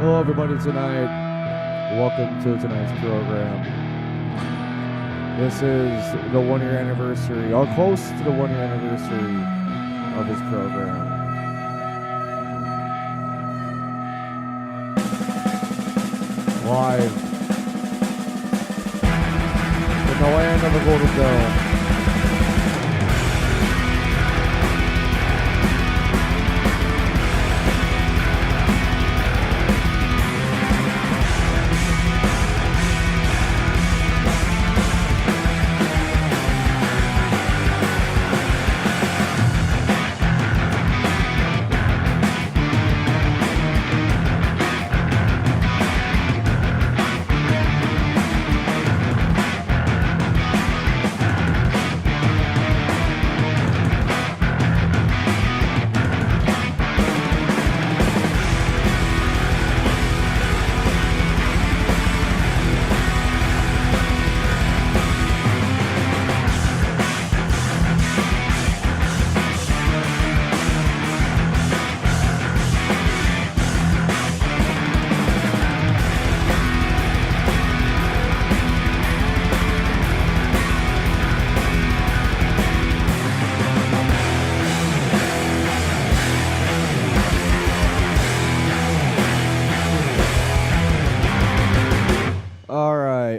Hello, everybody, tonight. Welcome to tonight's program. This is the 1 year anniversary, or close to the 1 year anniversary of this program. Live in the land of the Golden Dome.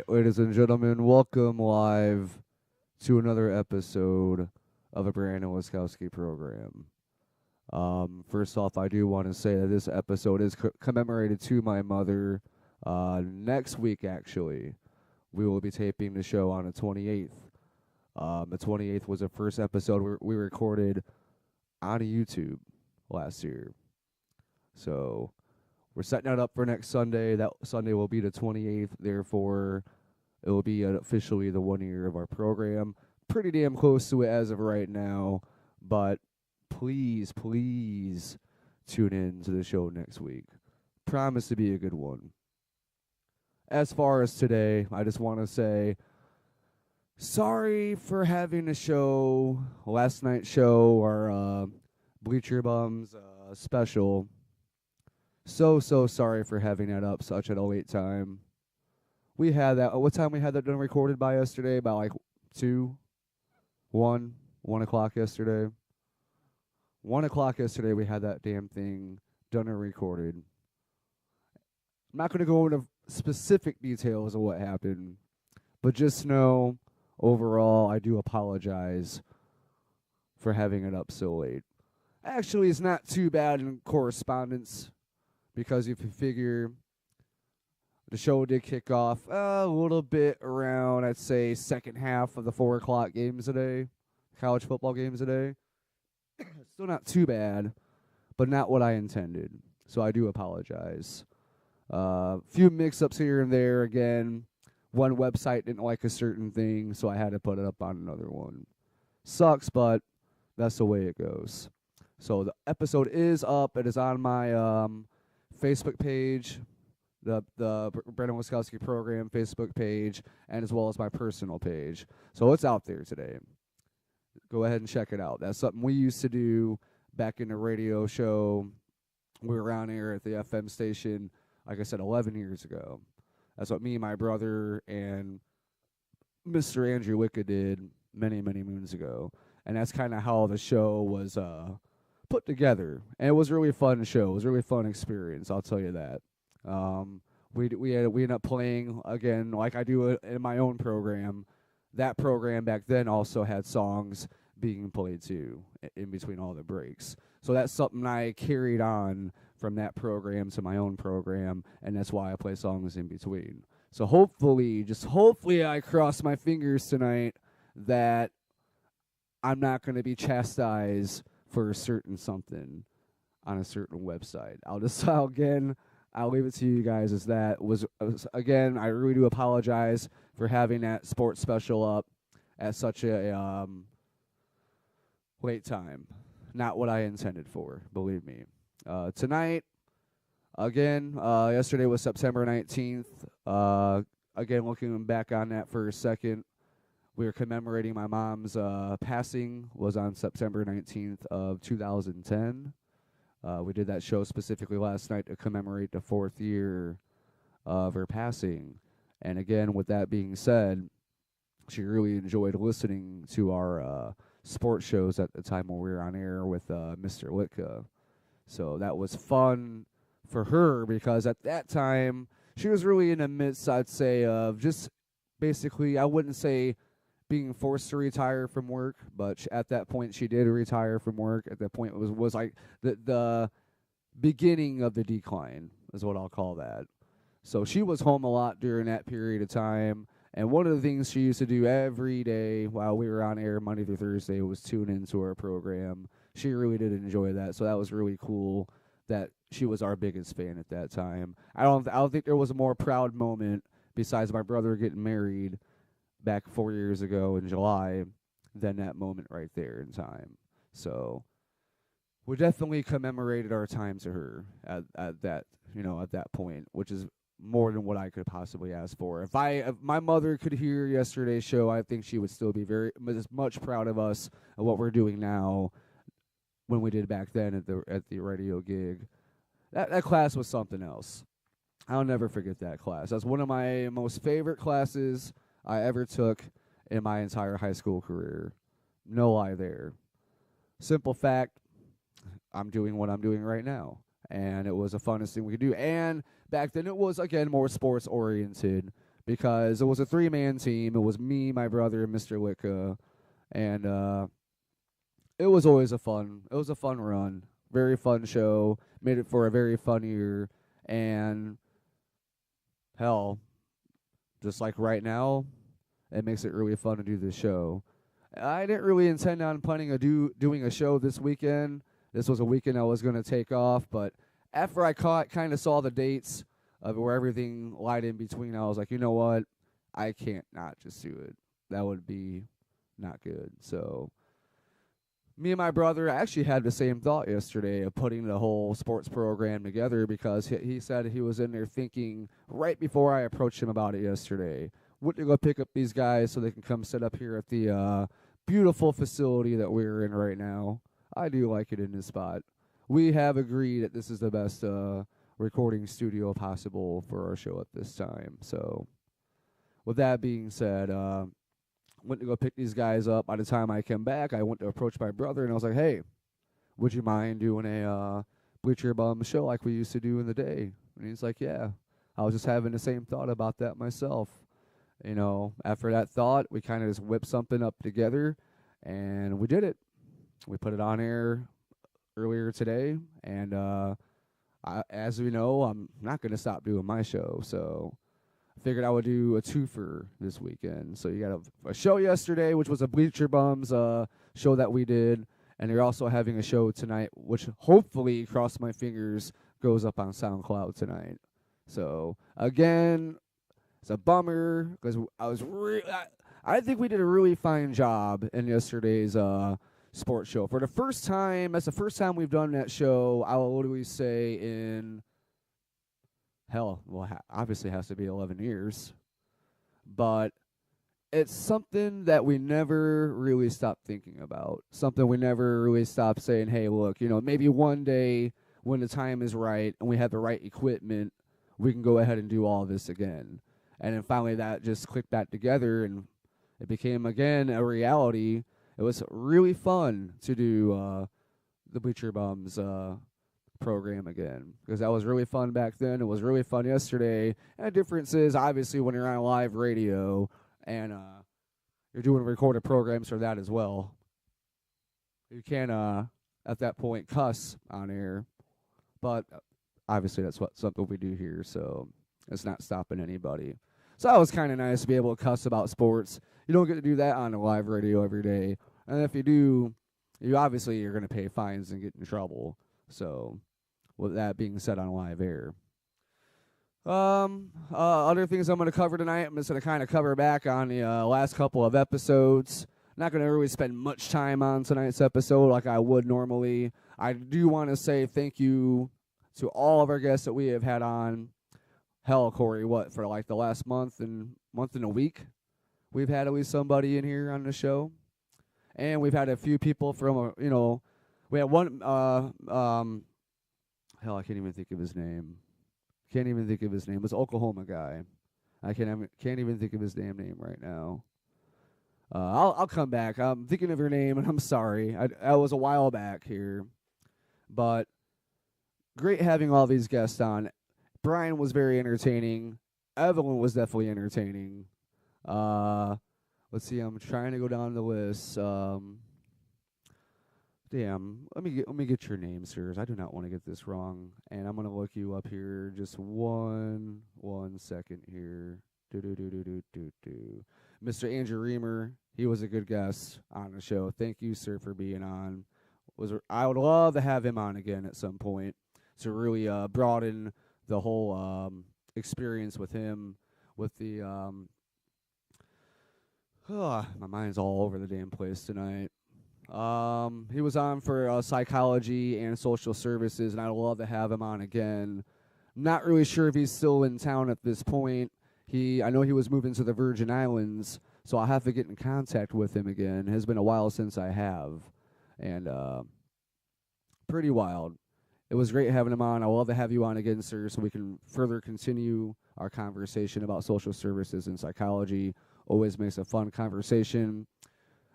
Ladies and gentlemen, welcome live to another episode of a brand new Laskowski program. First off, I do want to say that this episode is commemorated to my mother. Next week, actually, we will be taping the show on the 28th. The 28th was the first episode we recorded on YouTube last year. So we're setting that up for next Sunday. That Sunday will be the 28th, therefore it will be officially the 1 year of our program. Pretty damn close to it as of right now, but please tune in to the show next week. Promise to be a good one. As far as today, I just want to say sorry for having a show, last night's show, our Bleacher Bums special. So sorry for having that up such at a late time. We had that. What time we had that done recorded by yesterday? About like 1 o'clock yesterday. 1 o'clock yesterday we had that damn thing done and recorded. I'm not going to go into specific details of what happened, but just know overall I do apologize for having it up so late. Actually, it's not too bad in correspondence, because if you figure the show did kick off a little bit around, I'd say, second half of the 4 o'clock games today, college football games today. Still not too bad, but not what I intended. So I do apologize. Few mix-ups here and there. Again, one website didn't like a certain thing, so I had to put it up on another one. Sucks, but that's the way it goes. So the episode is up. It is on my Facebook page, the Brandon Laskowski program Facebook page, and as well as my personal page. So it's out there today. Go ahead and check it out. That's something we used to do back in the radio show. We were around here at the FM station, like I said, 11 years ago. That's what me, my brother, and Mr. Andrew Wicca did many moons ago. And that's kind of how the show was put together. And it was a really fun show. It was a really fun experience, I'll tell you that. We ended up playing, again, like I do in my own program. That program back then also had songs being played too, in between all the breaks. So that's something I carried on from that program to my own program, and that's why I play songs in between. So hopefully, I cross my fingers tonight that I'm not going to be chastised for a certain something on a certain website. I'll leave it to you guys as that was again, I really do apologize for having that sports special up at such a late time. Not what I intended for, believe me. Tonight, again, yesterday was September 19th. Again, looking back on that for a second, we were commemorating my mom's passing was on September 19th of 2010. We did that show specifically last night to commemorate the 4th year of her passing. And again, with that being said, she really enjoyed listening to our sports shows at the time when we were on air with Mr. Litka. So that was fun for her because at that time, she was really in the midst, I'd say, of just basically, I wouldn't say being forced to retire from work, but at that point she did retire from work. At that point, it was like the beginning of the decline is what I'll call that. So she was home a lot during that period of time. And one of the things she used to do every day while we were on air Monday through Thursday was tune into our program. She really did enjoy that, so that was really cool that she was our biggest fan at that time. I don't think there was a more proud moment besides my brother getting married back 4 years ago in July than that moment right there in time. So we definitely commemorated our time to her at that at that point, which is more than what I could possibly ask for. If my mother could hear yesterday's show, I think she would still be very as much proud of us of what we're doing now when we did back then at the radio gig. That class was something else. I'll never forget that class. That's one of my most favorite classes I ever took in my entire high school career. No lie there. Simple fact, I'm doing what I'm doing right now. And it was the funnest thing we could do. And back then it was, again, more sports oriented because it was a 3-man team. It was me, my brother, and Mr. Litka. And it was always a fun run. Very fun show. Made it for a very fun year. And hell, just like right now, it makes it really fun to do this show. I didn't really intend on planning doing a show this weekend. This was a weekend I was going to take off, but after I kind of saw the dates of where everything lied in between, I was like, you know what? I can't not just do it. That would be not good. So me and my brother actually had the same thought yesterday of putting the whole sports program together because he said he was in there thinking right before I approached him about it yesterday, went to go pick up these guys so they can come sit up here at the beautiful facility that we're in right now. I do like it in this spot. We have agreed that this is the best recording studio possible for our show at this time. So with that being said, went to go pick these guys up. By the time I came back, I went to approach my brother, and I was like, hey, would you mind doing a Bleacher Bum show like we used to do in the day? And he's like, yeah. I was just having the same thought about that myself. You know, after that thought, we kind of just whipped something up together, and we did it. We put it on air earlier today, and as we know, I'm not going to stop doing my show, so I figured I would do a twofer this weekend. So you got a show yesterday, which was a Bleacher Bums show that we did, and you're also having a show tonight, which hopefully, cross my fingers, goes up on SoundCloud tonight. So again, it's a bummer because I think we did a really fine job in yesterday's sports show. For the first time, that's the first time we've done that show, I will literally say in, obviously it has to be 11 years. But it's something that we never really stopped thinking about. Something we never really stopped saying, hey, look, maybe one day when the time is right and we have the right equipment, we can go ahead and do all this again. And then finally that just clicked that together and it became, again, a reality. It was really fun to do the Bleacher Bums program again because that was really fun back then. It was really fun yesterday. And the difference is, obviously, when you're on live radio and you're doing recorded programs for that as well, you can, at that point, cuss on air. But obviously that's something we do here, so it's not stopping anybody. So that was kind of nice to be able to cuss about sports. You don't get to do that on a live radio every day. And if you do, you're going to pay fines and get in trouble. So with that being said on live air. Other things I'm going to cover tonight, I'm just going to kind of cover back on the last couple of episodes. Not going to really spend much time on tonight's episode like I would normally. I do want to say thank you to all of our guests that we have had on. Hell, Corey, for like the last month and a week, we've had at least somebody in here on the show. And we've had a few people from, we had one hell, I can't even think of his name. Can't even think of his name. It was Oklahoma guy. Can't even think of his damn name right now. I'll come back. I'm thinking of your name, and I'm sorry. I was a while back here, but great having all these guests on. Brian was very entertaining. Evelyn was definitely entertaining. Let's see. I'm trying to go down the list. Damn. Let me get your name, sirs. I do not want to get this wrong, and I'm gonna look you up here. Just one second here. Do. Mr. Andrew Reamer. He was a good guest on the show. Thank you, sir, for being on. I would love to have him on again at some point to really broaden the whole experience with him. With the my mind's all over the damn place tonight. He was on for psychology and social services, and I'd love to have him on again. Not really sure if he's still in town at this point. I know he was moving to the Virgin Islands, so I'll have to get in contact with him again. It has been a while since I have, and pretty wild. It was great having him on. I would love to have you on again, sir, so we can further continue our conversation about social services and psychology. Always makes a fun conversation.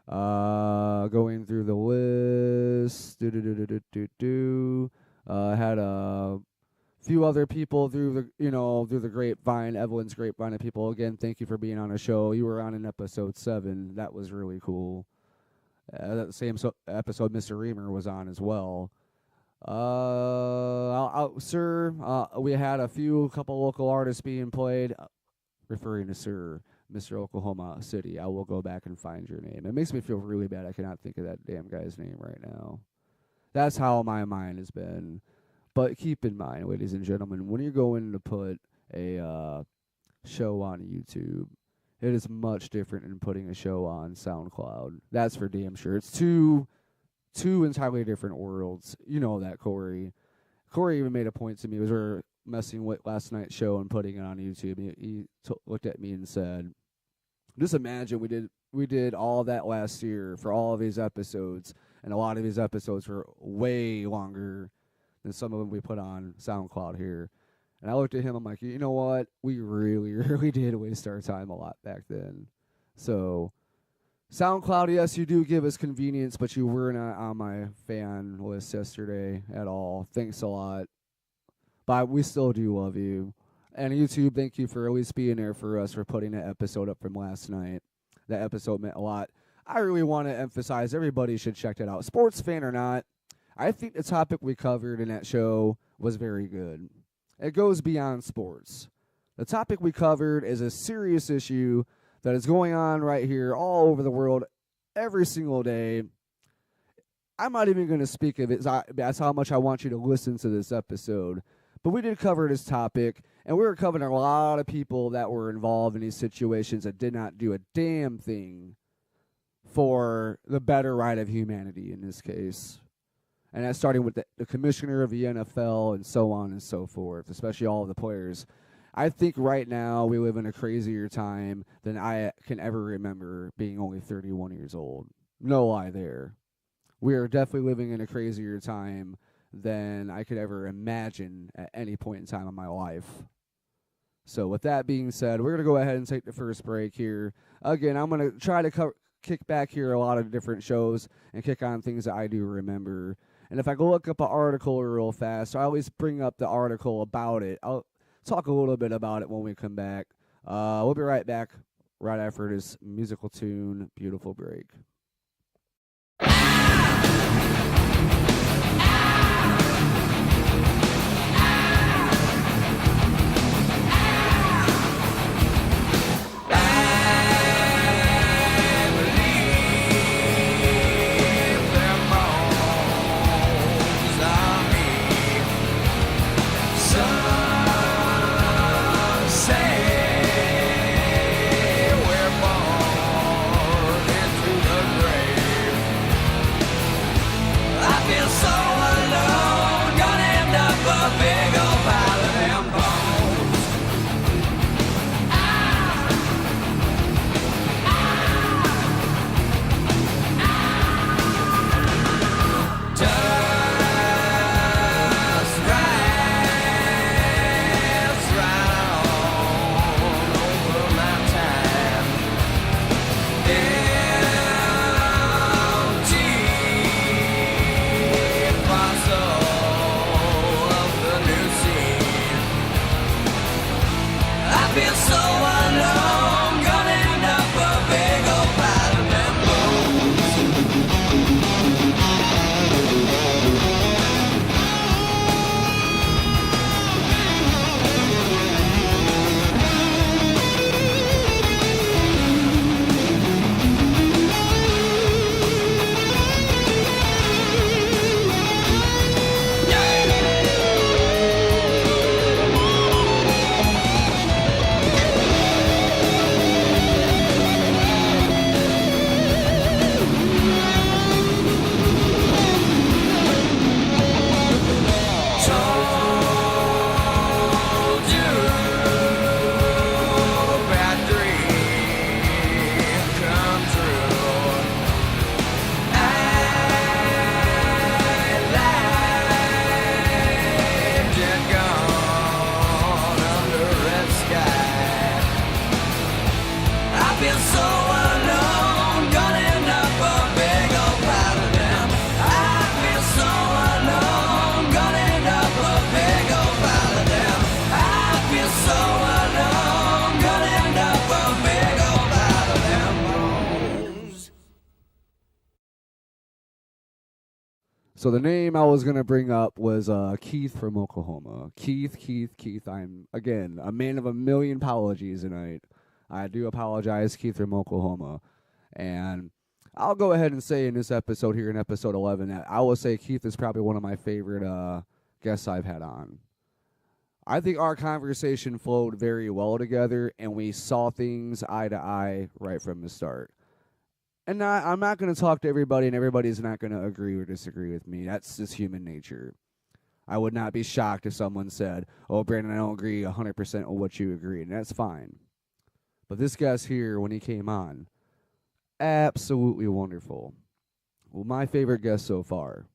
Going through the list. Had a few other people through the grapevine, Evelyn's grapevine of people. Again, thank you for being on a show. You were on in episode 7. That was really cool. That same episode, Mr. Reamer was on as well. Sir, we had a couple local artists being played. Referring to Sir, Mr. Oklahoma City. I will go back and find your name. It makes me feel really bad. I cannot think of that damn guy's name right now. That's how my mind has been. But keep in mind, ladies and gentlemen, when you're going to put a show on YouTube, it is much different than putting a show on SoundCloud. That's for damn sure. It's two entirely different worlds. You know that, Corey. Corey even made a point to me. We were messing with last night's show and putting it on YouTube. He looked at me and said, just imagine we did all that last year for all of these episodes, and a lot of these episodes were way longer than some of them we put on SoundCloud here. And I looked at him, I'm like, you know what? We really, really did waste our time a lot back then. So, SoundCloud, yes, you do give us convenience, but you were not on my fan list yesterday at all. Thanks a lot. But we still do love you. And YouTube, thank you for at least being there for us for putting that episode up from last night. That episode meant a lot. I really want to emphasize everybody should check that out. Sports fan or not, I think the topic we covered in that show was very good. It goes beyond sports. The topic we covered is a serious issue that is going on right here all over the world every single day. I'm not even going to speak of it. That's how much I want you to listen to this episode. But we did cover this topic, and we were covering a lot of people that were involved in these situations that did not do a damn thing for the better right of humanity in this case. And that's starting with the commissioner of the NFL and so on and so forth, especially all of the players. I think right now we live in a crazier time than I can ever remember being only 31 years old. No lie there. We are definitely living in a crazier time than I could ever imagine at any point in time in my life. So with that being said, we're going to go ahead and take the first break here. Again, I'm going to try to kick back here a lot of different shows and kick on things that I do remember. And if I go look up an article real fast, I always bring up the article about it. I'll talk a little bit about it when we come back. We'll be right back right after this musical tune, Beautiful Break. Say we're born into the feel so alone, gonna end up a big old pile of So the name I was going to bring up was Keith from Oklahoma. Keith. I'm, again, a man of a million apologies tonight. I do apologize, Keith from Oklahoma. And I'll go ahead and say in this episode here, in episode 11, that I will say Keith is probably one of my favorite guests I've had on. I think our conversation flowed very well together, and we saw things eye to eye right from the start. And I'm not going to talk to everybody, and everybody's not going to agree or disagree with me. That's just human nature. I would not be shocked if someone said, "Oh, Brandon, I don't agree 100% with what you agree," and that's fine. But this guest here, when he came on, absolutely wonderful. Well, my favorite guest so far.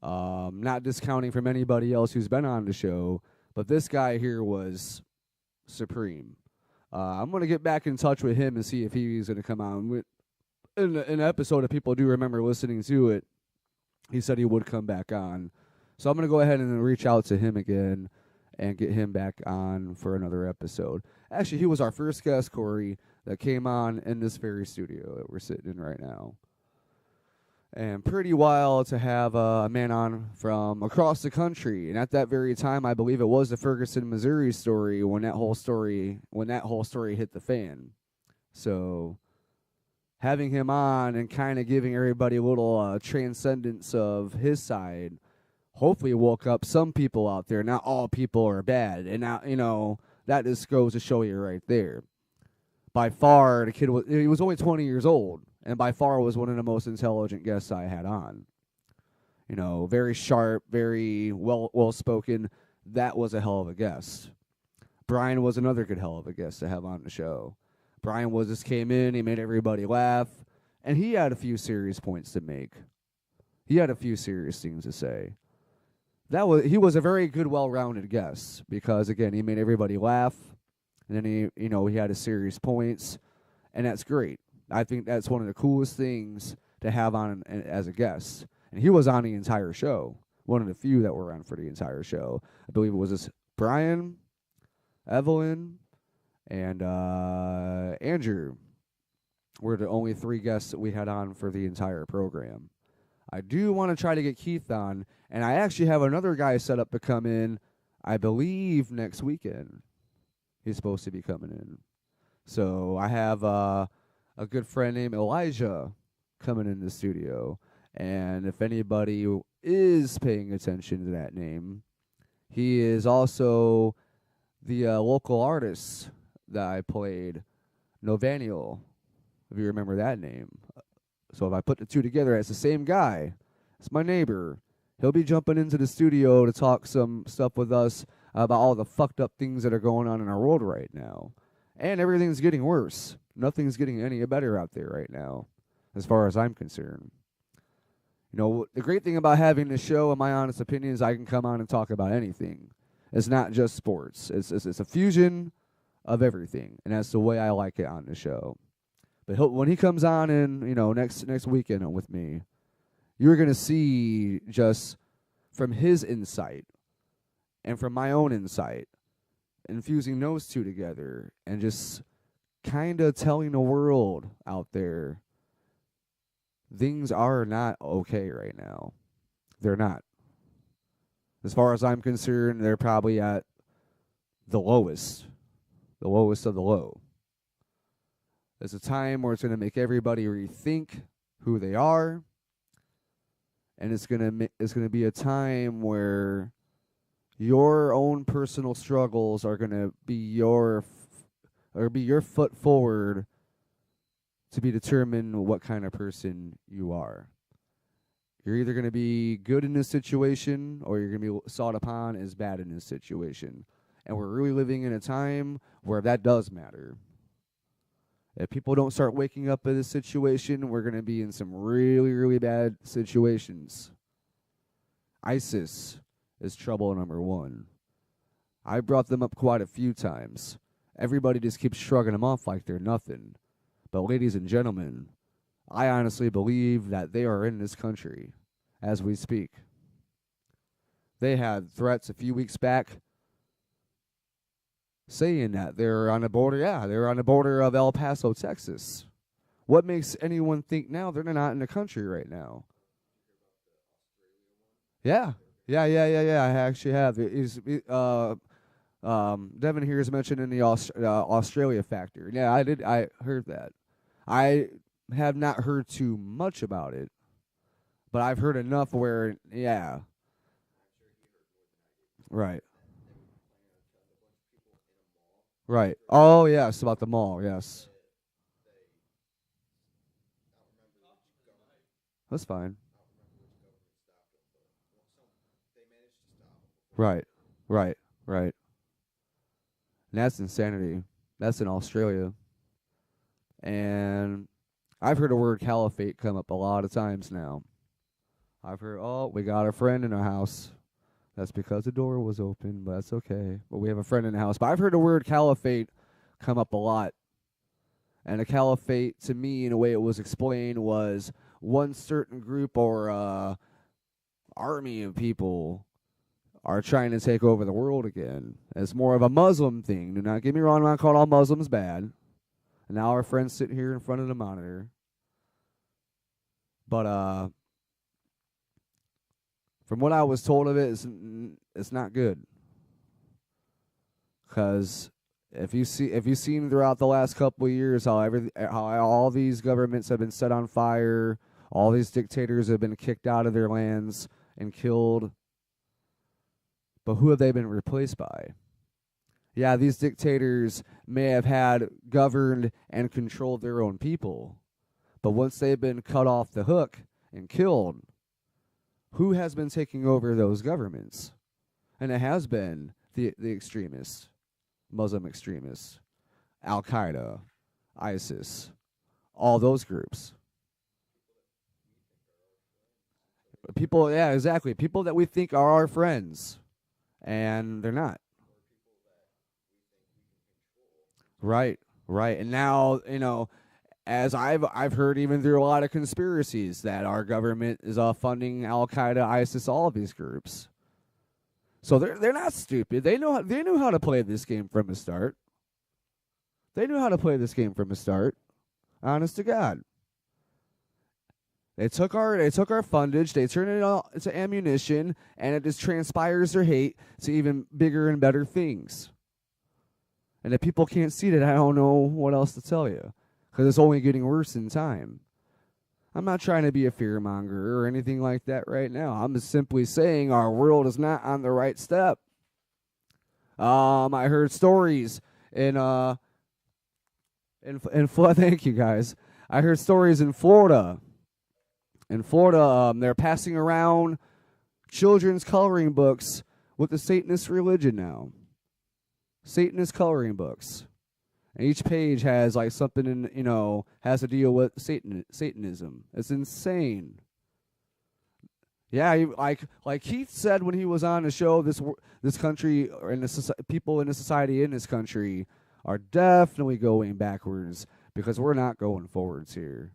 Not discounting from anybody else who's been on the show, but this guy here was supreme. I'm going to get back in touch with him and see if he's going to come on. In an episode, if people do remember listening to it, he said he would come back on. So I'm going to go ahead and reach out to him again and get him back on for another episode. Actually, he was our first guest, Corey, that came on in this very studio that we're sitting in right now. And pretty wild to have a man on from across the country. And at that very time, I believe it was the Ferguson, Missouri story when that whole story hit the fan. So having him on and kind of giving everybody a little transcendence of his side, hopefully woke up some people out there. Not all people are bad. And now, that just goes to show you right there. By far, the kid was only 20 years old, and by far was one of the most intelligent guests I had on. Very sharp, very well-spoken. That was a hell of a guest. Brian was another good hell of a guest to have on the show. Brian just came in, he made everybody laugh, and he had a few serious points to make. He had a few serious things to say. He was a very good, well-rounded guest because, again, he made everybody laugh, and then he had his serious points, and that's great. I think that's one of the coolest things to have on as a guest. And he was on the entire show, one of the few that were on for the entire show. I believe it was this Brian, Evelyn, and Andrew were the only three guests that we had on for the entire program. I do want to try to get Keith on, and I actually have another guy set up to come in, I believe, next weekend. He's supposed to be coming in. So I have a good friend named Elijah coming in the studio, and if anybody is paying attention to that name, he is also the local artist that I played, Novaniel, if you remember that name. So if I put the two together, it's the same guy. It's my neighbor. He'll be jumping into the studio to talk some stuff with us about all the fucked up things that are going on in our world right now. And everything's getting worse. Nothing's getting any better out there right now, as far as I'm concerned. The great thing about having this show, in my honest opinion, is I can come on and talk about anything. It's not just sports. It's a fusion of everything, and that's the way I like it on the show. But when he comes on in, next weekend with me, you're going to see just from his insight and from my own insight infusing those two together and just kind of telling the world out there things are not okay right now. They're not. As far as I'm concerned, they're probably at the lowest of the low. It's a time where it's going to make everybody rethink who they are, and it's going to be a time where your own personal struggles are going to be your foot forward to be determined what kind of person you are. You're either going to be good in this situation or you're going to be sought upon as bad in this situation. And we're really living in a time where that does matter. If people don't start waking up in this situation, we're going to be in some really, really bad situations. ISIS is trouble number one. I brought them up quite a few times. Everybody just keeps shrugging them off like they're nothing. But ladies and gentlemen, I honestly believe that they are in this country as we speak. They had threats a few weeks back saying that they're on the border. Yeah, they're on the border of El Paso, Texas. What makes anyone think now they're not in the country right now? Yeah. I actually have. Devin here is mentioned in the Australia factor. Yeah, I did. I heard that. I have not heard too much about it, but I've heard enough where, yeah. Right. Right. Oh, yes, about the mall, yes. That's fine. Right. Right. Right. And that's insanity. That's in Australia. And I've heard the word caliphate come up a lot of times now. I've heard, oh, we got a friend in our house. That's because the door was open, but that's okay. But we have a friend in the house. But I've heard the word caliphate come up a lot. And a caliphate, to me, in a way it was explained, was one certain group or army of people are trying to take over the world again. It's more of a Muslim thing. Do not get me wrong, I'm not calling all Muslims bad. And now our friends sitting here in front of the monitor. But from what I was told of it, it's not good. Because if you've seen throughout the last couple of years how all these governments have been set on fire, all these dictators have been kicked out of their lands and killed. But who have they been replaced by? Yeah, these dictators may have had governed and controlled their own people. But once they've been cut off the hook and killed, who has been taking over those governments? And it has been the extremists, Muslim extremists, Al-Qaeda, ISIS, all those groups. People, yeah, exactly. People that we think are our friends, and they're not. Right, right. And now, as I've heard even through a lot of conspiracies that our government is funding Al Qaeda, ISIS, all of these groups. So they're not stupid. They knew how to play this game from the start. They knew how to play this game from the start. Honest to God. They took our fundage, they turned it all into ammunition, and it just transpires their hate to even bigger and better things. And if people can't see that, I don't know what else to tell you. Because it's only getting worse in time. I'm not trying to be a fearmonger or anything like that right now. I'm just simply saying our world is not on the right step. I heard stories in thank you guys. I heard stories in Florida. In Florida, they're passing around children's coloring books with the Satanist religion now. Satanist coloring books. And each page has like something in, has to deal with Satanism. It's insane. Yeah, like Keith said when he was on the show, this country and the people in the society in this country are definitely going backwards because we're not going forwards here.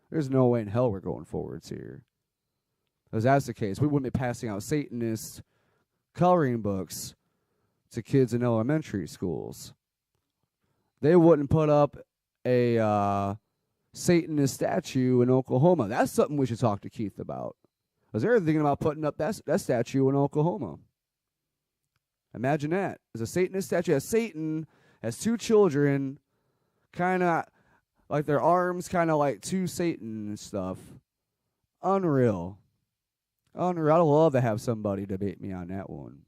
There's no way in hell we're going forwards here. Because that's the case. We wouldn't be passing out Satanist coloring books to kids in elementary schools. They wouldn't put up a Satanist statue in Oklahoma. That's something we should talk to Keith about. Because they're thinking about putting up that statue in Oklahoma. Imagine that. There's a Satanist statue. As Satan has two children, kind of like their arms, kind of like two Satan and stuff. Unreal. Unreal. I'd love to have somebody debate me on that one.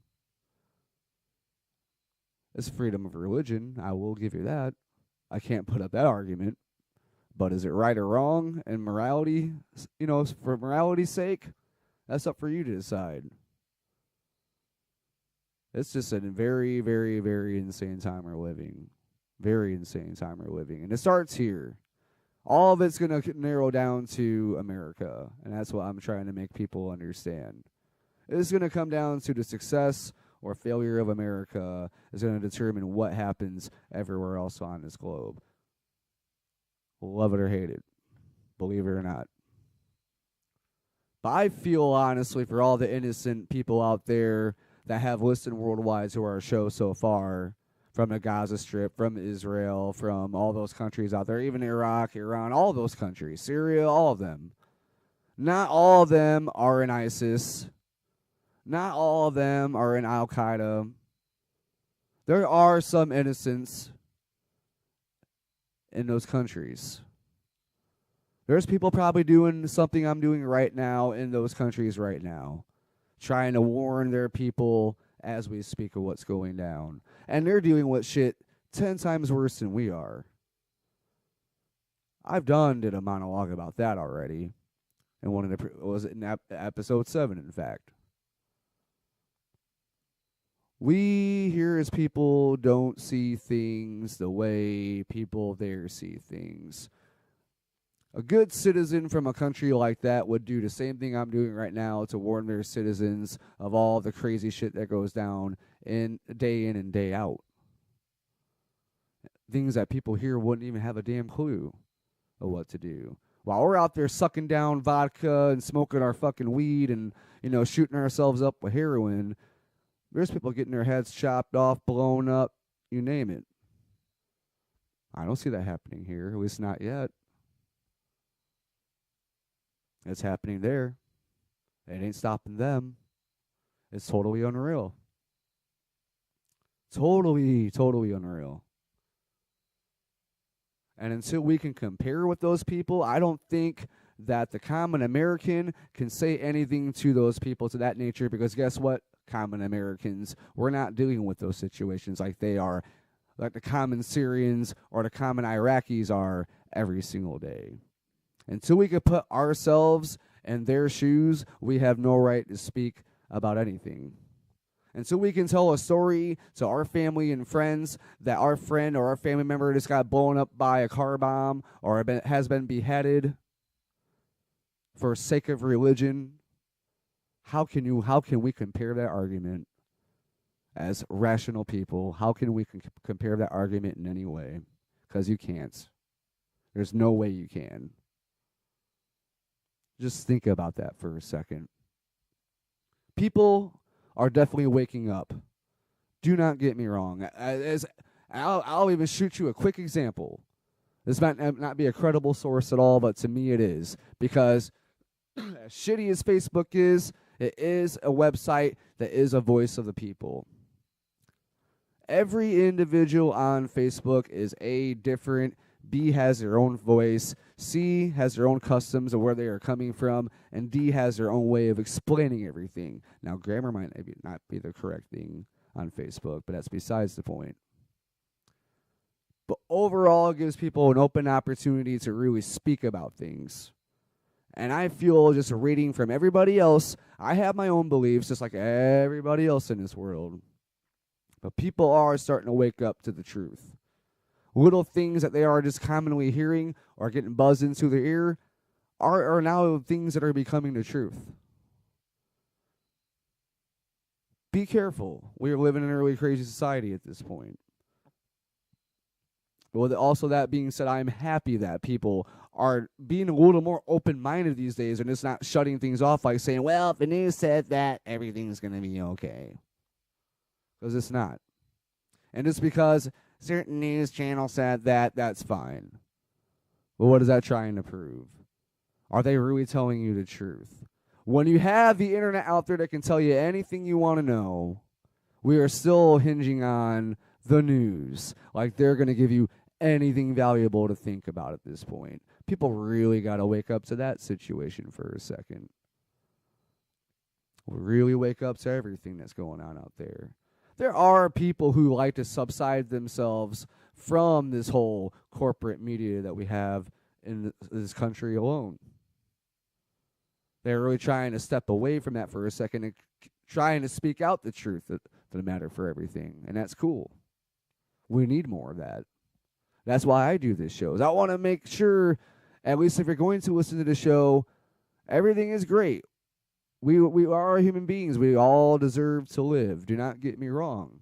It's freedom of religion. I will give you that. I can't put up that argument. But is it right or wrong? And morality, for morality's sake, that's up for you to decide. It's just a very, very, very insane time we're living. Very insane time we're living. And it starts here. All of it's going to narrow down to America. And that's what I'm trying to make people understand. It's going to come down to the success or failure of America is going to determine what happens everywhere else on this globe. Love it or hate it. Believe it or not. But I feel, honestly, for all the innocent people out there that have listened worldwide to our show so far, from the Gaza Strip, from Israel, from all those countries out there, even Iraq, Iran, all those countries, Syria, all of them. Not all of them are in ISIS. Not all of them are in Al-Qaeda. There are some innocents in those countries. There's people probably doing something I'm doing right now in those countries right now, trying to warn their people as we speak of what's going down. And they're dealing with shit 10 times worse than we are. Did a monologue about that already. And one of the was it in episode 7, in fact. We here as people don't see things the way people there see things. A good citizen from a country like that would do the same thing I'm doing right now to warn their citizens of all the crazy shit that goes down in and day out. Things that people here wouldn't even have a damn clue of what to do. While we're out there sucking down vodka and smoking our fucking weed and, shooting ourselves up with heroin, there's people getting their heads chopped off, blown up, you name it. I don't see that happening here, at least not yet. It's happening there. It ain't stopping them. It's totally unreal. Totally, totally unreal. And until we can compare with those people, I don't think that the common American can say anything to those people to that nature, because guess what? Common Americans, we're not dealing with those situations like they are, like the common Syrians or the common Iraqis are every single day. Until we can put ourselves in their shoes, we have no right to speak about anything. Until we can tell a story to our family and friends that our friend or our family member just got blown up by a car bomb or has been beheaded for sake of religion, how can we compare that argument as rational people? How can we compare that argument in any way? Because you can't. There's no way you can. Just think about that for a second. People are definitely waking up. Do not get me wrong. I'll even shoot you a quick example. This might not be a credible source at all, but to me it is. Because as shitty as Facebook is, it is a website that is a voice of the people. Every individual on Facebook is A, different, B, has their own voice, C, has their own customs of where they are coming from, and D, has their own way of explaining everything. Now, grammar might not be the correct thing on Facebook, but that's besides the point. But overall, it gives people an open opportunity to really speak about things. And I feel, just reading from everybody else, I have my own beliefs, just like everybody else in this world. But people are starting to wake up to the truth. Little things that they are just commonly hearing or getting buzzed into their ear are now things that are becoming the truth. Be careful. We are living in a really crazy society at this point. But with also that being said, I'm happy that people are being a little more open-minded these days and just not shutting things off like saying, well, if the news said that, everything's going to be okay. Because it's not. And just because certain news channel said that, that's fine. Well, what is that trying to prove? Are they really telling you the truth? When you have the internet out there that can tell you anything you want to know, we are still hinging on the news. Like they're going to give you anything valuable to think about at this point. People really got to wake up to that situation for a second. Really wake up to everything that's going on out there. There are people who like to subside themselves from this whole corporate media that we have in this country alone. They're really trying to step away from that for a second and trying to speak out the truth of the matter for everything. And that's cool. We need more of that. That's why I do this show. I want to make sure, at least if you're going to listen to the show, everything is great. We are human beings. We all deserve to live. Do not get me wrong.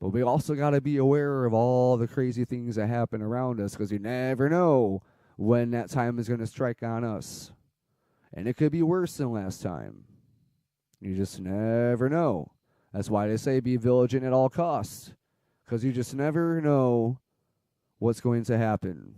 But we also got to be aware of all the crazy things that happen around us, because you never know when that time is going to strike on us. And it could be worse than last time. You just never know. That's why they say be vigilant at all costs, because you just never know what's going to happen.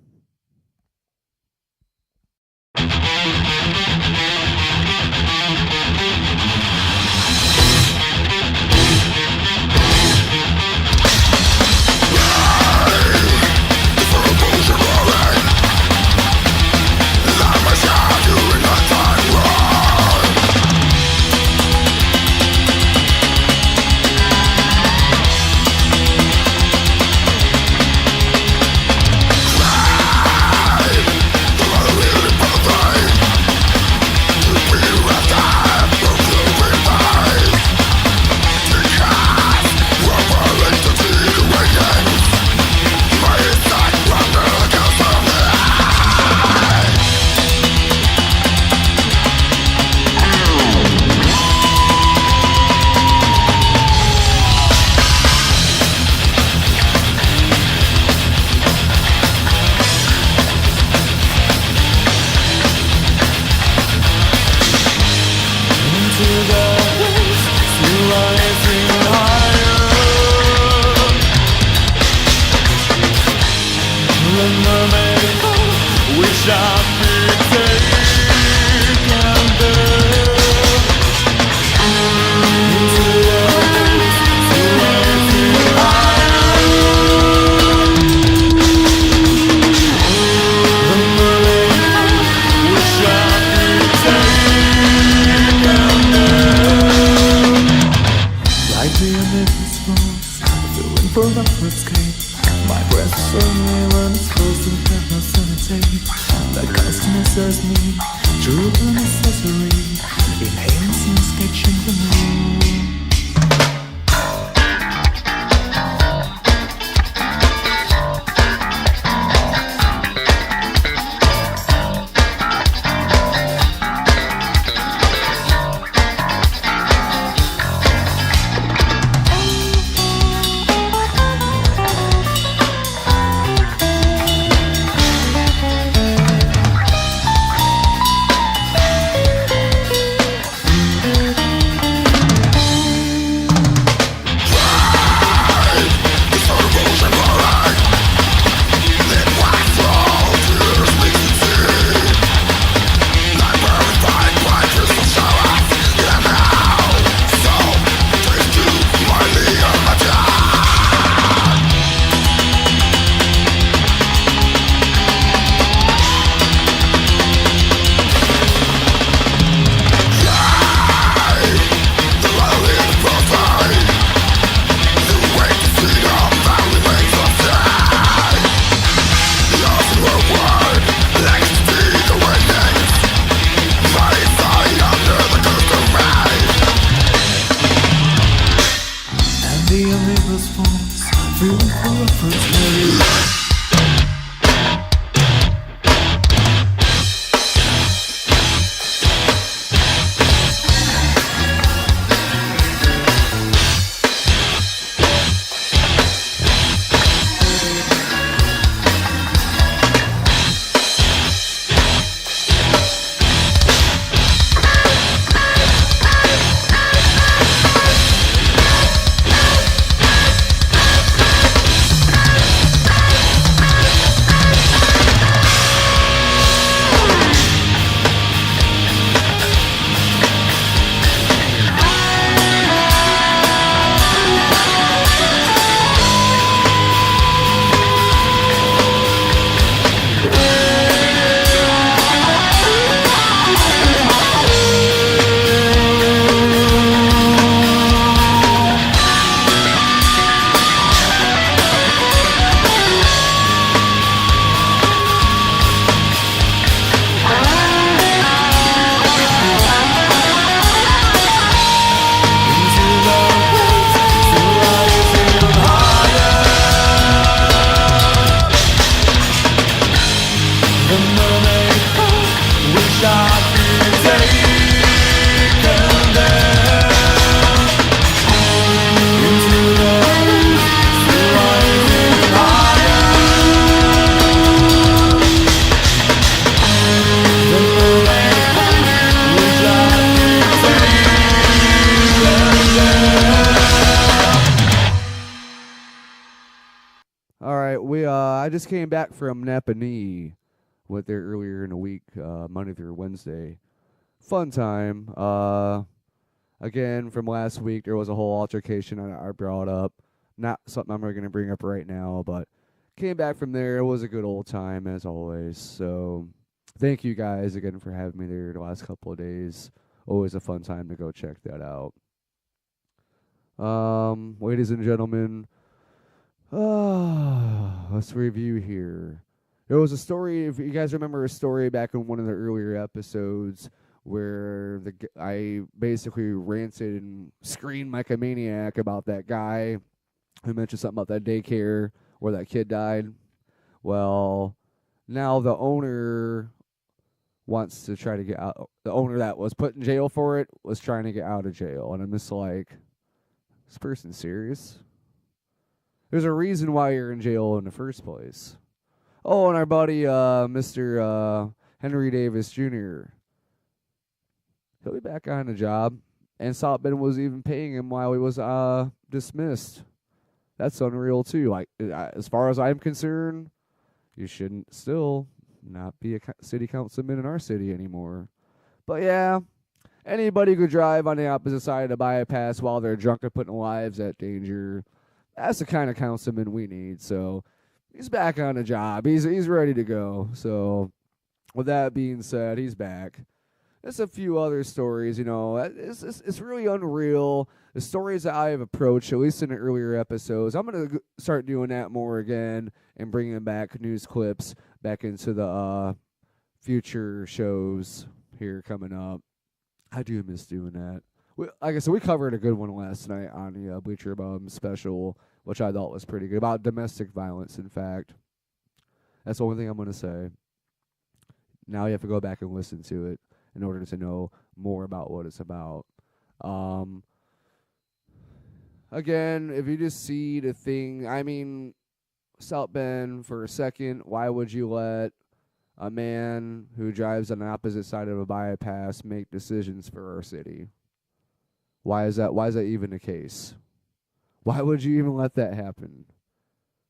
All right, we I just came back from Napanee. Went there earlier in the week, Monday through Wednesday. Fun time. Again from last week, there was a whole altercation I brought up. Not something I'm going to bring up right now, but came back from there. It was a good old time as always. So thank you guys again for having me there the last couple of days. Always a fun time to go check that out. Ladies and gentlemen, let's review here. There was a story. If you guys remember a story back in one of the earlier episodes where I basically ranted and screamed like a maniac about that guy who mentioned something about that daycare where that kid died. Well, now the owner wants to try to get out. The owner that was put in jail for it was trying to get out of jail, and I'm just like, this person's serious. There's a reason why you're in jail in the first place. Oh, and our buddy, Mr. Henry Davis Jr., he'll be back on the job. And Saltman was even paying him while he was dismissed. That's unreal, too. Like, as far as I'm concerned, you shouldn't still not be a city councilman in our city anymore. But yeah, anybody could drive on the opposite side of the bypass while they're drunk and putting lives at danger. That's the kind of councilman we need. So he's back on the job. He's ready to go. So with that being said, he's back. There's a few other stories, it's really unreal. The stories that I have approached, at least in the earlier episodes, I'm going to start doing that more again and bringing back news clips back into the future shows here coming up. I do miss doing that. Like I said, we covered a good one last night on the Bleacher Bum special, which I thought was pretty good, about domestic violence, in fact. That's the only thing I'm going to say. Now you have to go back and listen to it in order to know more about what it's about. Again, if you just see the thing, I mean, South Bend for a second, why would you let a man who drives on the opposite side of a bypass make decisions for our city? Why is that even the case? Why would you even let that happen?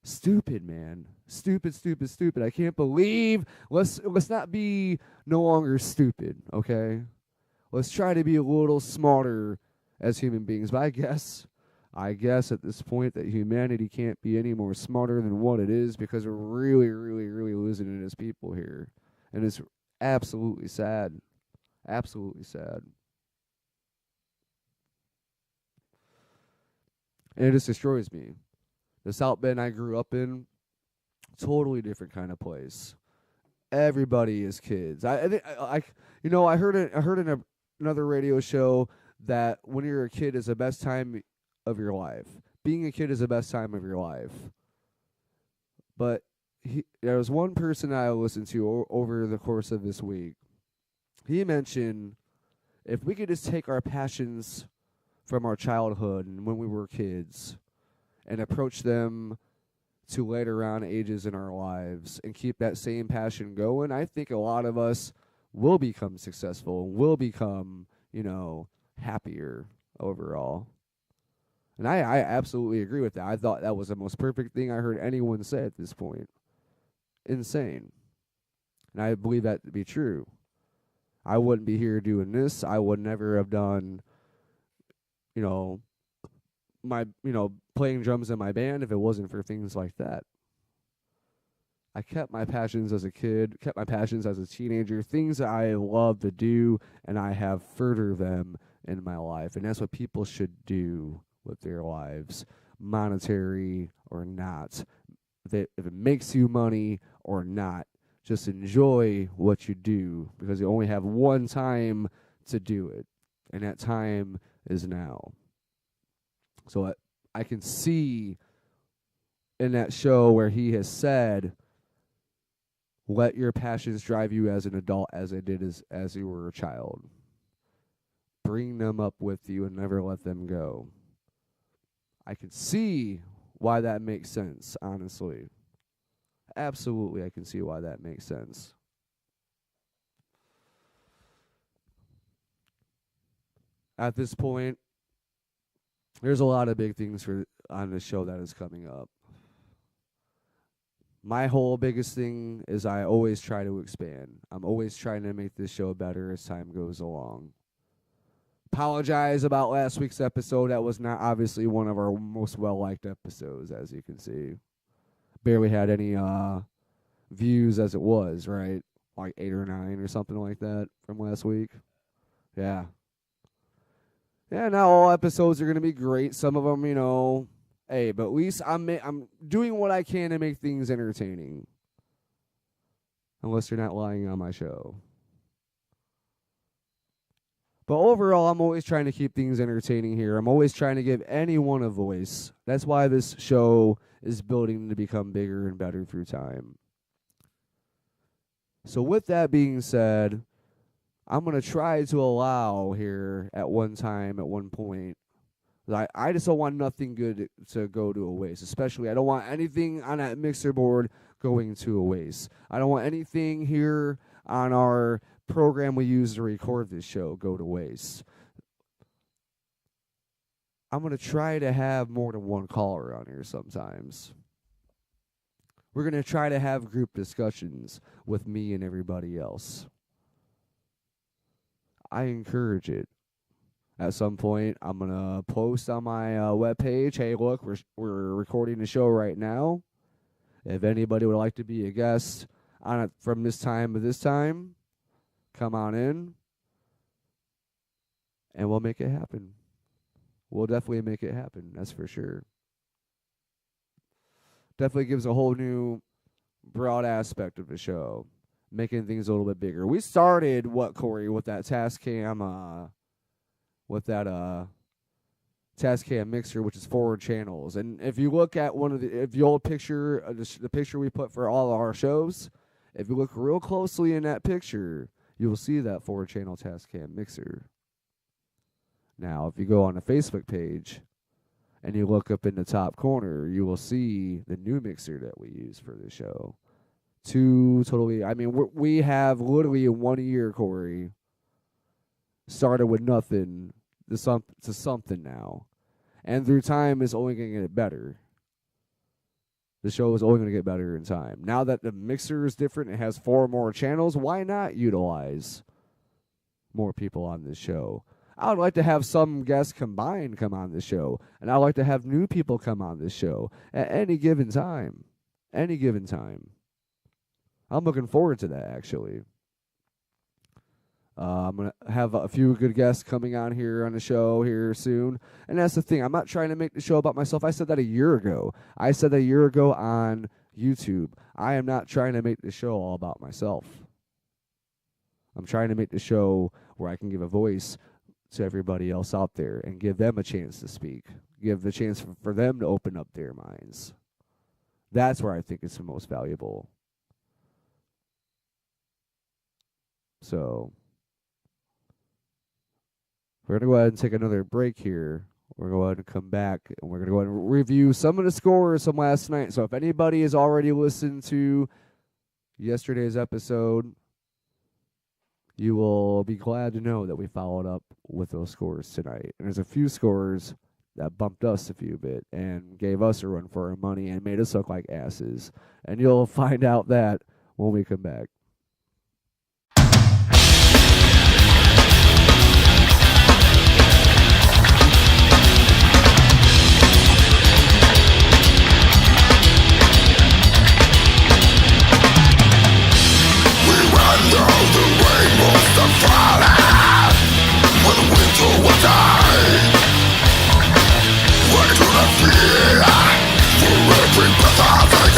Stupid, man. Stupid, stupid, stupid. I can't believe. Let's not be no longer stupid, okay? Let's try to be a little smarter as human beings. But I guess at this point that humanity can't be any more smarter than what it is, because we're really, really, really losing it as people here. And it's absolutely sad. Absolutely sad. And it just destroys me. The South Bend I grew up in, totally different kind of place. Everybody is kids. I heard in another radio show that when you're a kid is the best time of your life. Being a kid is the best time of your life. But there was one person I listened to over the course of this week. He mentioned if we could just take our passions from our childhood and when we were kids and approach them to later on ages in our lives and keep that same passion going, I think a lot of us will become successful and will become, happier overall. And I absolutely agree with that. I thought that was the most perfect thing I heard anyone say at this point. Insane. And I believe that to be true. I wouldn't be here doing this. I would never have done, my, playing drums in my band if it wasn't for things like that. I kept my passions as a kid, kept my passions as a teenager, things that I love to do, and I have furthered them in my life. And that's what people should do with their lives, monetary or not. If it makes you money or not, just enjoy what you do, because you only have one time to do it, and that time is now. So I can see in that show where he has said, let your passions drive you as an adult as they did as you were a child. Bring them up with you and never let them go. I can see why that makes sense, honestly. Absolutely, I can see why that makes sense. At this point, there's a lot of big things on this show that is coming up. My whole biggest thing is I always try to expand. I'm always trying to make this show better as time goes along. Apologize about last week's episode. That was not obviously one of our most well-liked episodes, as you can see. Barely had any views as it was, right? Like 8 or 9 or something like that from last week. Yeah. Yeah, not all episodes are going to be great. Some of them, hey, but at least I'm doing what I can to make things entertaining. Unless you're not lying on my show. But overall, I'm always trying to keep things entertaining here. I'm always trying to give anyone a voice. That's why this show is building to become bigger and better through time. So with that being said, I'm going to try to allow here at one point. I just don't want nothing good to go to a waste. Especially, I don't want anything on that mixer board going to a waste. I don't want anything here on our program we use to record this show go to waste. I'm going to try to have more than one caller on here sometimes. We're going to try to have group discussions with me and everybody else. I encourage it. At some point, I'm going to post on my webpage, hey, look, we're recording the show right now. If anybody would like to be a guest on it from this time to this time, come on in, and we'll make it happen. We'll definitely make it happen, that's for sure. Definitely gives a whole new, broad aspect of the show, making things a little bit bigger. We started, Corey, with that Tascam, Tascam mixer, which is 4 channels. And if you look at the old picture, the picture we put for all of our shows, if you look real closely in that picture, you will see that 4-channel Tascam mixer. Now, if you go on the Facebook page and you look up in the top corner, you will see the new mixer that we use for the show. 2 totally, we have literally in 1 year, Corey, started with nothing to something now. And through time, it's only going to get better. The show is only going to get better in time. Now that the mixer is different, it has 4 more channels, why not utilize more people on this show? I would like to have some guests combined come on this show, and I'd like to have new people come on this show at any given time. Any given time. I'm looking forward to that, actually. I'm going to have a few good guests coming on here on the show here soon. And that's the thing. I'm not trying to make the show about myself. I said that a year ago. I said a year ago on YouTube. I am not trying to make the show all about myself. I'm trying to make the show where I can give a voice to everybody else out there and give them a chance to speak. Give the chance for them to open up their minds. That's where I think it's the most valuable. So we're going to go ahead and take another break here. We're going to go ahead and come back, and we're going to go ahead and review some of the scores from last night. So if anybody has already listened to yesterday's episode, you will be glad to know that we followed up with those scores tonight. And there's a few scores that bumped us a few bit and gave us a run for our money and made us look like asses. And you'll find out that when we come back. For every breath of the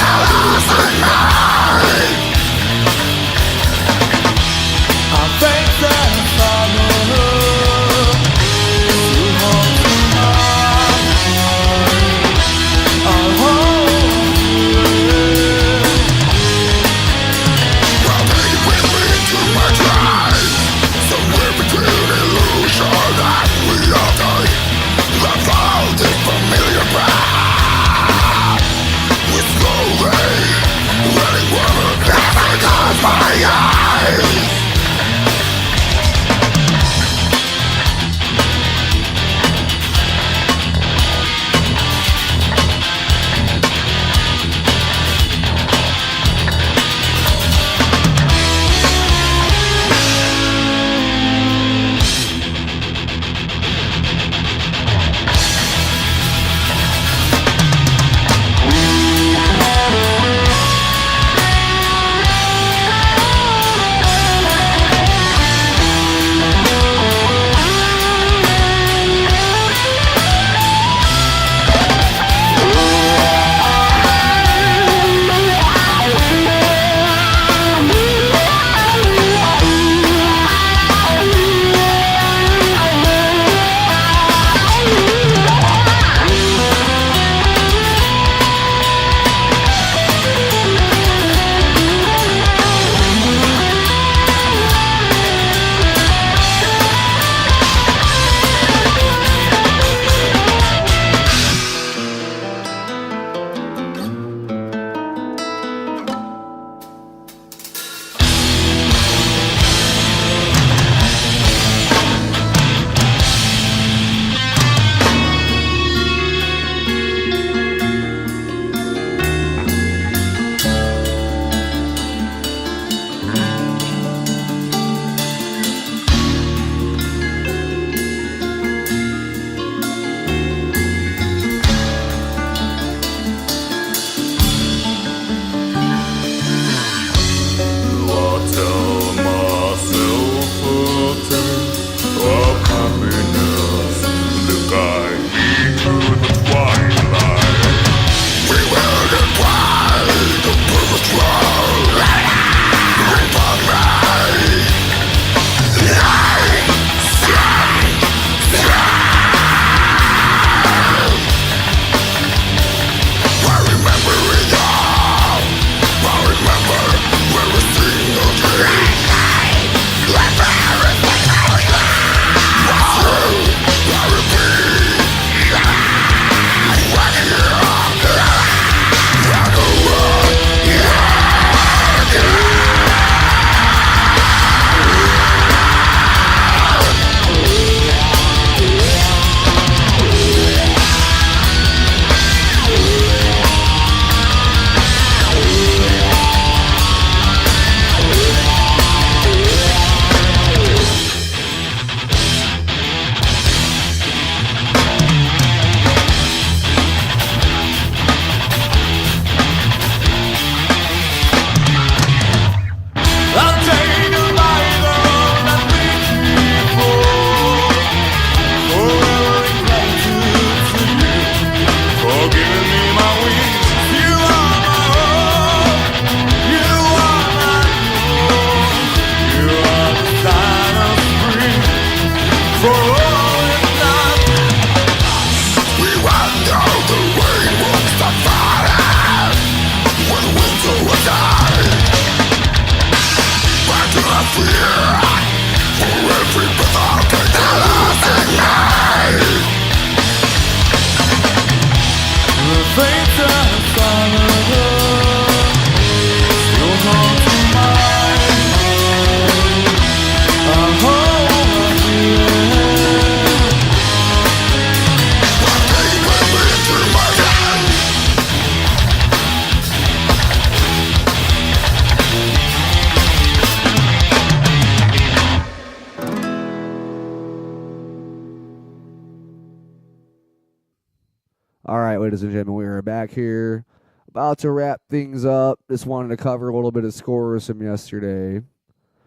All right, ladies and gentlemen, we are back here. About to wrap things up. Just wanted to cover a little bit of scores from yesterday.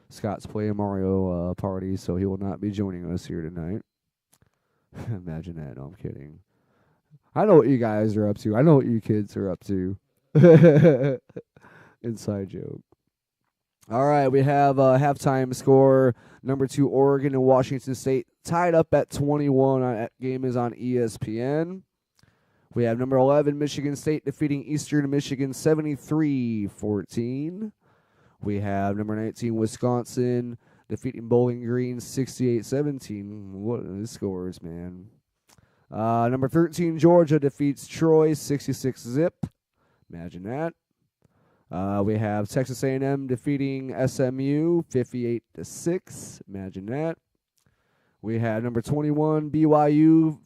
Scott's playing Mario Party, so he will not be joining us here tonight. Imagine that. No, I'm kidding. I know what you guys are up to. I know what you kids are up to. Inside joke. All right, we have a halftime score. Number 2, Oregon and Washington State tied up at 21. That game is on ESPN. We have number 11, Michigan State defeating Eastern Michigan 73-14. We have number 19, Wisconsin defeating Bowling Green 68-17. What are the scores, man? Number 13, Georgia defeats Troy 66-zip. Imagine that. We have Texas A&M defeating SMU 58-6. Imagine that. We had number 21, BYU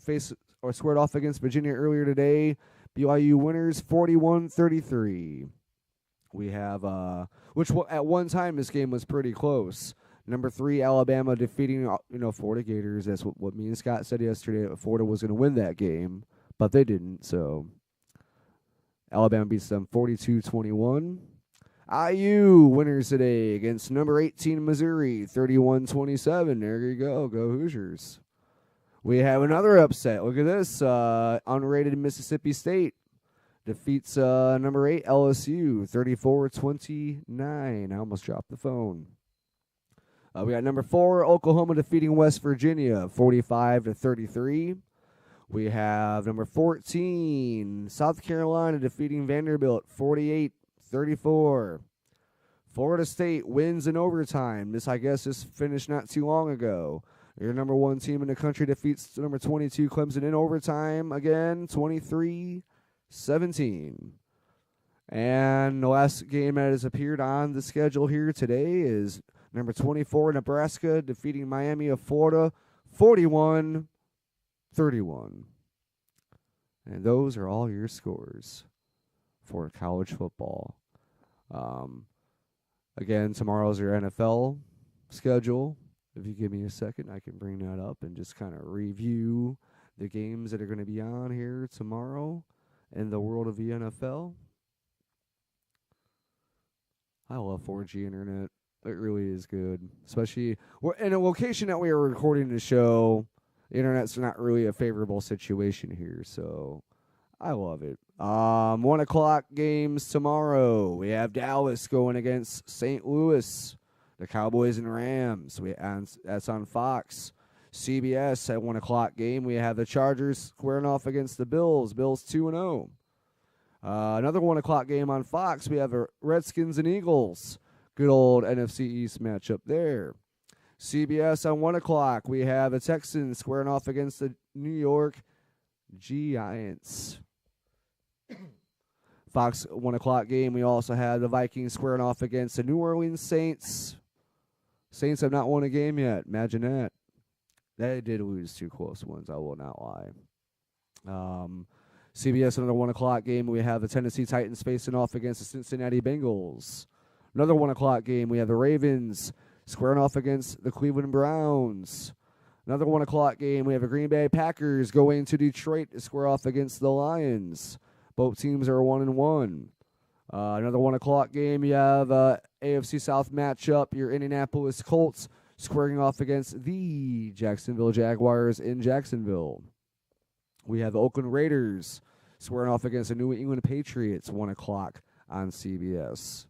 squared off against Virginia earlier today. BYU winners 41-33. We have, which at one time this game was pretty close. Number 3, Alabama defeating, Florida Gators. That's what me and Scott said yesterday. That Florida was going to win that game, but they didn't. So Alabama beats them 42-21. IU winners today against number 18 Missouri 31-27. There you go. Go Hoosiers. We have another upset. Look at this. Unrated Mississippi State defeats number 8 LSU 34-29. I almost dropped the phone. We got number 4 Oklahoma defeating West Virginia 45-33. We have number 14 South Carolina defeating Vanderbilt 48-34. Florida State wins in overtime. This, I guess, just finished not too long ago. Your number 1 team in the country defeats number 22 Clemson in overtime again, 23-17. And the last game that has appeared on the schedule here today is number 24 Nebraska defeating Miami of Florida 41-31. And those are all your scores for college football. Again, tomorrow's your NFL schedule. If you give me a second, I can bring that up and just kind of review the games that are going to be on here tomorrow in the world of the NFL. I love 4G internet. It really is good. Especially in a location that we are recording the show, the internet's not really a favorable situation here, so I love it. 1 o'clock games tomorrow. We have Dallas going against St. Louis. The Cowboys and Rams. That's on Fox. CBS at 1 o'clock game. We have the Chargers squaring off against the Bills. Bills 2-0. Another 1 o'clock game on Fox. We have the Redskins and Eagles. Good old NFC East matchup there. CBS on 1 o'clock. We have the Texans squaring off against the New York Giants. Fox 1 o'clock game. We also have the Vikings squaring off against the New Orleans Saints. Saints have not won a game yet. Imagine that. They did lose 2 close ones. I will not lie. CBS, another 1 o'clock game. We have the Tennessee Titans facing off against the Cincinnati Bengals. Another 1 o'clock game. We have the Ravens squaring off against the Cleveland Browns. Another 1 o'clock game. We have the Green Bay Packers going to Detroit to square off against the Lions. Both teams are 1-1. Another 1 o'clock game. You have AFC South matchup. Your Indianapolis Colts squaring off against the Jacksonville Jaguars in Jacksonville. We have the Oakland Raiders squaring off against the New England Patriots, 1 o'clock on CBS.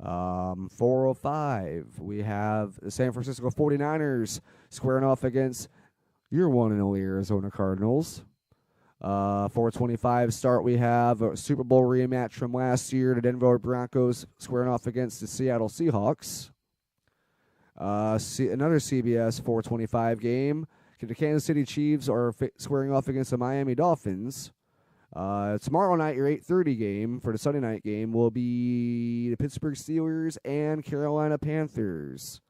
4:05, we have the San Francisco 49ers squaring off against your one and only Arizona Cardinals. 4:25 start, we have a Super Bowl rematch from last year. The Denver Broncos squaring off against the Seattle Seahawks. Another CBS 4:25 game. The Kansas City Chiefs are squaring off against the Miami Dolphins. Tomorrow night, your 8:30 game for the Sunday night game will be the Pittsburgh Steelers and Carolina Panthers.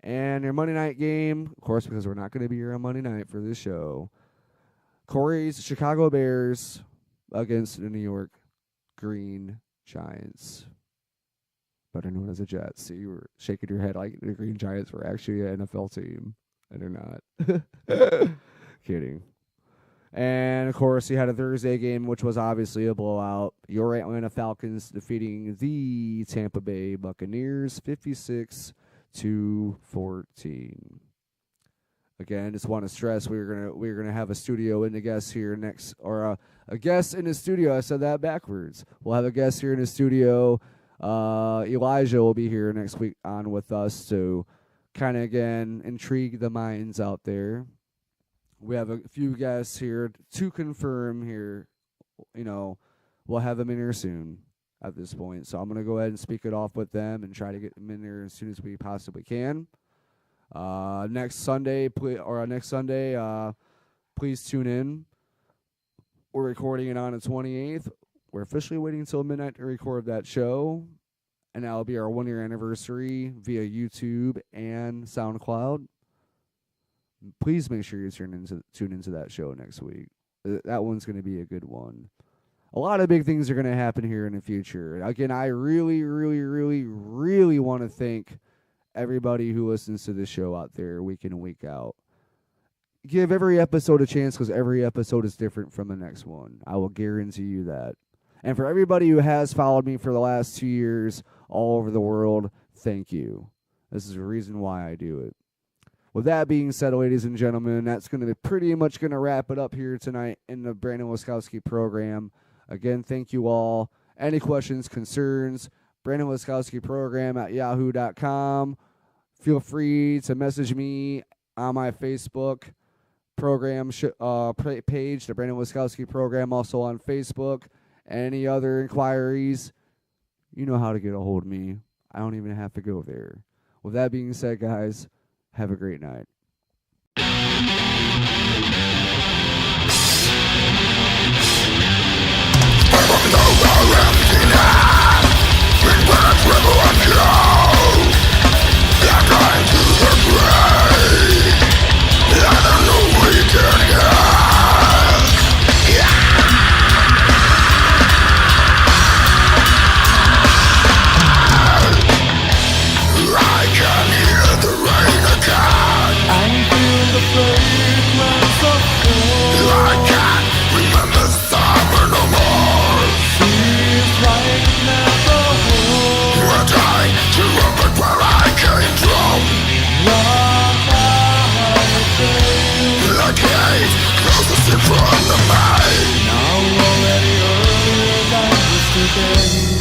And your Monday night game, of course, because we're not going to be here on Monday night for this show, Corey's Chicago Bears against the New York Green Giants, better known as the Jets. See, you were shaking your head like the Green Giants were actually an NFL team, and they're not. Kidding. And, of course, you had a Thursday game, which was obviously a blowout. Your Atlanta Falcons defeating the Tampa Bay Buccaneers 56-14. Again, just want to stress we're gonna have a studio in the guest here next, or a guest in the studio. I said that backwards. We'll have a guest here in the studio. Elijah will be here next week on with us to kind of again intrigue the minds out there. We have a few guests here to confirm here. You know, we'll have them in here soon at this point. So I'm gonna go ahead and speak it off with them and try to get them in there as soon as we possibly can. Next Sunday, please tune in. We're recording it on the 28th. We're officially waiting until midnight to record that show, and that'll be our 1-year anniversary via YouTube and SoundCloud. Please make sure you tune into that show next week. That one's going to be a good one. A lot of big things are going to happen here in the future. Again, I really, really, really, really want to thank everybody who listens to this show out there week in and week out. Give every episode a chance because every episode is different from the next one. I will guarantee you that. And for everybody who has followed me for the last 2 years all over the world, thank you. This is the reason why I do it. With that being said, ladies and gentlemen, that's going to be pretty much going to wrap it up here tonight in the Brandon Laskowski program. Again, thank you all. Any questions, concerns, Brandon Laskowski program at yahoo.com. Feel free to message me on my Facebook program page, the Brandon Laskowski program, also on Facebook. Any other inquiries, you know how to get a hold of me. I don't even have to go there. With that being said, guys, have a great night. From the mind. Now already earlier than yesterday.